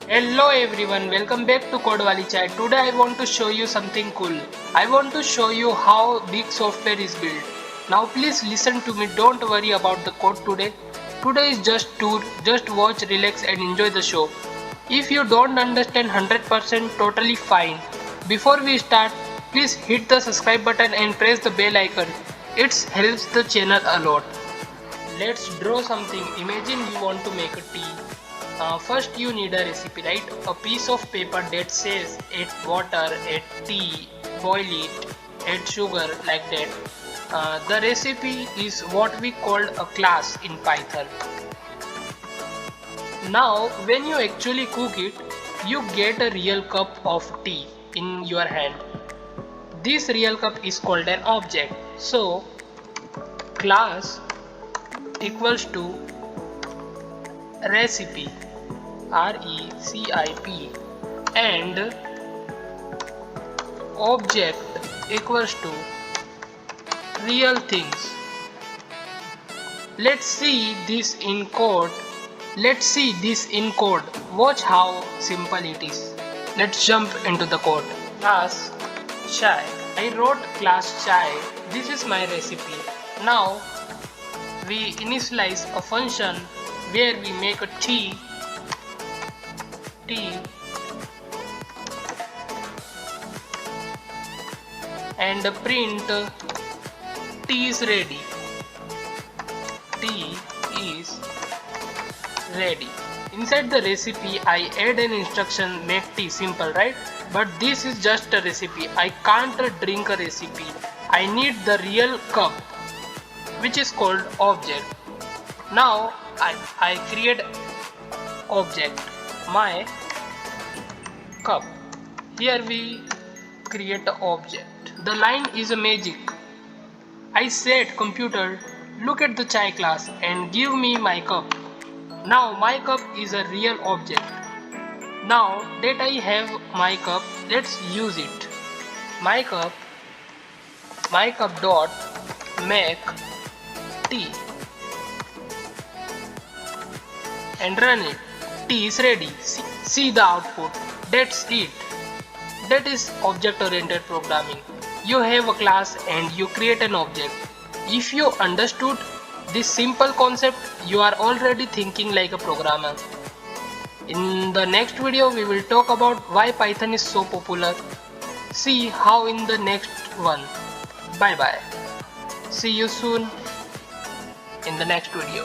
Hello everyone, welcome back to Wali. Today I want to show you something cool. I want to show you how big software is built. Now please listen to me, don't worry about the code today. Today is just tour, just watch, relax and enjoy the show. If you don't understand 100% totally fine. Before we start, please hit the subscribe button and press the bell icon. It helps the channel a lot. Let's draw something. Imagine you want to make a tea. First you need a recipe, right? A piece of paper that says add water, add tea, boil it, add sugar, like that. The recipe is what we call a class in Python. Now when you actually cook it, you get a real cup of tea in your hand. This real cup is called an object. So class equals to recipe, RECIP, and object equals to real things. Let's see this in code. Watch how simple it is. Let's jump into the code. Class chai. I wrote class chai. This is my recipe. Now we initialize a function where we make a tea and print tea is ready. Tea is ready. Inside the recipe I add an instruction make tea, simple, right? But this is just a recipe. I can't drink a recipe. I need the real cup, which is called object. Now I create object my cup. Here we create the object. The line is a magic. I said computer, look at the chai class and give me my cup. Now my cup is a real object. Now that I have my cup, let's use it. My cup dot make tea and run it. Tea is ready. See the output. That's it. That is object oriented programming. You have a class and you create an object. If you understood this simple concept, you are already thinking like a programmer. In the next video we will talk about why Python is so popular. See how in the next one. Bye bye. See you soon in the next video.